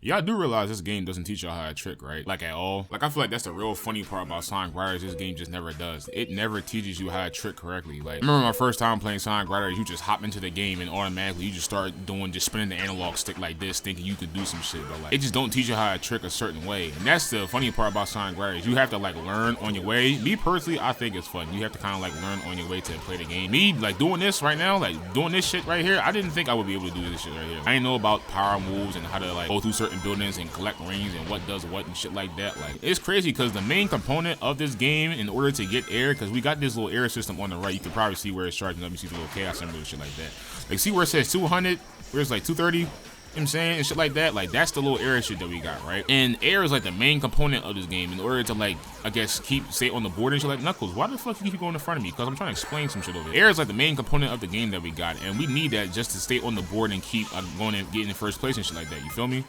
Y'all do realize this game doesn't teach y'all how to trick, right? Like at all. Like I feel like that's the real funny part about Sonic Riders. This game just never does. It never teaches you how to trick correctly. Like I remember my first time playing Sonic Riders, you just hop into the game and automatically you just start just spinning the analog stick like this, thinking you could do some shit. But like it just don't teach you how to trick a certain way. And that's the funny part about Sonic Riders. You have to like learn on your way. Me personally, I think it's fun. You have to kind of like learn on your way to play the game. Me like doing this right now, like doing this shit right here, I didn't think I would be able to do this shit right here. I didn't know about power moves and how to like go through certain buildings and collect rings and what does what and shit like that. Like it's crazy because the main component of this game, in order to get air, because we got this little air system on the right, you can probably see where it's charging up. You see the little chaos symbol and shit like that. Like see where it says 200, where it's like 230, you know what I'm saying, and shit like that. Like that's the little air shit that we got, right? And air is like the main component of this game in order to like, I guess, stay on the board and shit. Like Knuckles, why the fuck you keep going in front of me? Because I'm trying to explain some shit over here. Air is like the main component of the game that we got, and we need that just to stay on the board and keep going and getting in first place and shit like that. You feel me?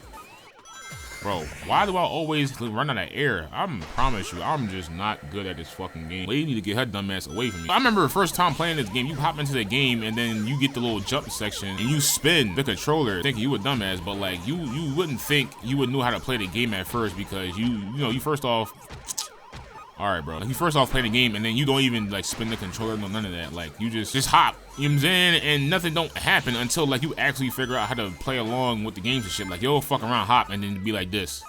Bro, why do I always run out of air? I promise you, I'm just not good at this fucking game. Lady need to get her dumb ass away from me. I remember the first time playing this game, you hop into the game and then you get the little jump section and you spin the controller thinking you a dumbass, but like you wouldn't think you would know how to play the game at first because you first off, all right, bro. Like, you first off play the game and then you don't even like spin the controller, no none of that. Like you just hop, you know what I'm saying? And nothing don't happen until like you actually figure out how to play along with the games and shit. Like you'll fuck around, hop, and then be like this.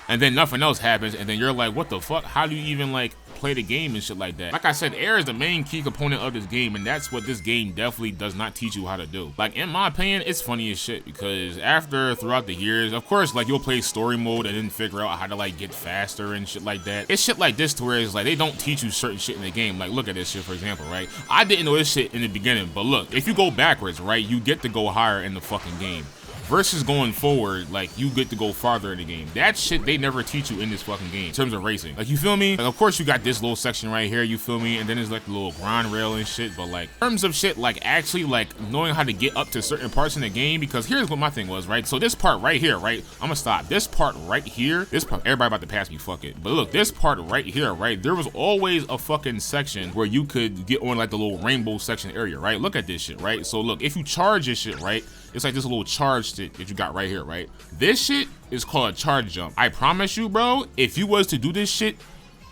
And then nothing else happens, and then you're like, what the fuck? How do you even like play the game and shit like that? Like I said, air is the main key component of this game, and that's what this game definitely does not teach you how to do. Like in my opinion, it's funny as shit because throughout the years, of course, like you'll play story mode and then figure out how to like get faster and shit like that. It's shit like this to where it's like they don't teach you certain shit in the game. Like look at this shit, for example, right? I didn't know this shit in the beginning, but look, if you go backwards, right, you get to go higher in the fucking game. Versus going forward, like you get to go farther in the game. That shit they never teach you in this fucking game in terms of racing. Like you feel me? Like of course you got this little section right here, you feel me? And then there's like the little grind rail and shit. But like in terms of shit, like actually like knowing how to get up to certain parts in the game, because here's what my thing was, right? So this part right here, right? I'm gonna stop. This part right here, this part, everybody about to pass me, fuck it. But look, this part right here, right? There was always a fucking section where you could get on like the little rainbow section area, right? Look at this shit, right? So look, if you charge this shit, right? It's like this little charge stick that you got right here, right? This shit is called a charge jump. I promise you, bro, if you was to do this shit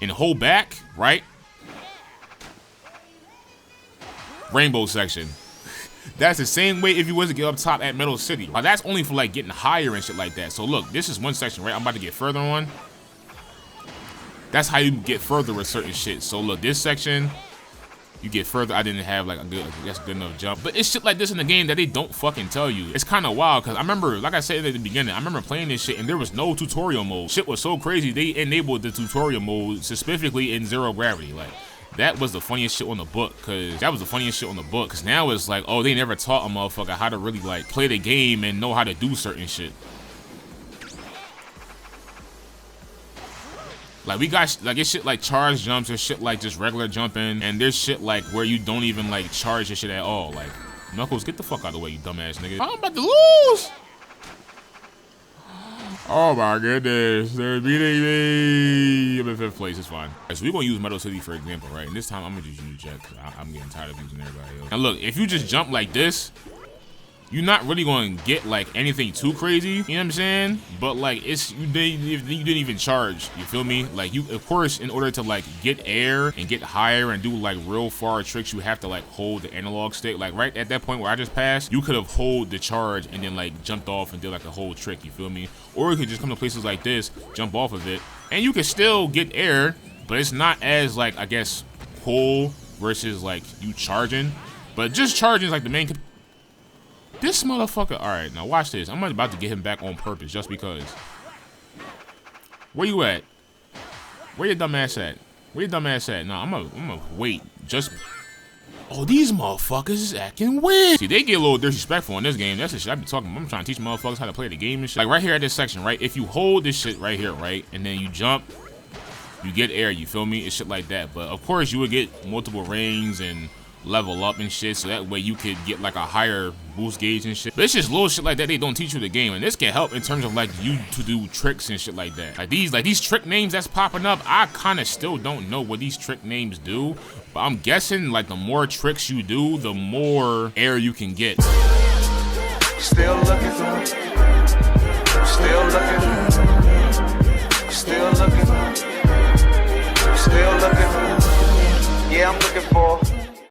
and hold back, right? Rainbow section. That's the same way if you was to get up top at Metal City. Now, that's only for like getting higher and shit like that. So look, this is one section, right? I'm about to get further on. That's how you get further with certain shit. So look, this section, you get further. I didn't have like a good enough jump, but it's shit like this in the game that they don't fucking tell you. It's kind of wild because I remember, like I said at the beginning, I remember playing this shit and there was no tutorial mode. Shit was so crazy they enabled the tutorial mode specifically in Zero Gravity. Like that was the funniest shit on the book, because now it's like, oh, they never taught a motherfucker how to really like play the game and know how to do certain shit. Like we got like it's shit like charge jumps, there's shit like just regular jumping, and there's shit like where you don't even like charge this shit at all. Like Knuckles, get the fuck out of the way, you dumbass nigga. I'm about to lose. Oh my goodness, they're beating me. I'm in 5th place, it's fine. Right, so we're gonna use Metal City for example, right? And this time I'm gonna just use Jet because I'm getting tired of using everybody else. Now look, if you just jump like this, you're not really going to get like anything too crazy, you know what I'm saying? But like you didn't even charge, you feel me? Like you, of course, in order to like get air and get higher and do like real far tricks, you have to like hold the analog stick. Like right at that point where I just passed, you could have hold the charge and then like jumped off and did like a whole trick, you feel me? Or you could just come to places like this, jump off of it, and you can still get air, but it's not as like, I guess, cool versus like you charging. But just charging is like the main. This motherfucker, all right, now watch this. I'm about to get him back on purpose just because. Where you at? Where your dumb ass at? Where your dumb ass at? Nah, I'm gonna wait. Just, oh, these motherfuckers is acting weird. See, they get a little disrespectful in this game. That's the shit I be talking about. I'm trying to teach motherfuckers how to play the game and shit. Like right here at this section, right? If you hold this shit right here, right? And then you jump, you get air, you feel me? It's shit like that. But of course you would get multiple rings and level up and shit, so that way you could get like a higher boost gauge and shit. But it's just little shit like that they don't teach you the game, and this can help in terms of like you to do tricks and shit like that. Like these trick names that's popping up, I kind of still don't know what these trick names do, but I'm guessing like the more tricks you do, the more air you can get. Still looking for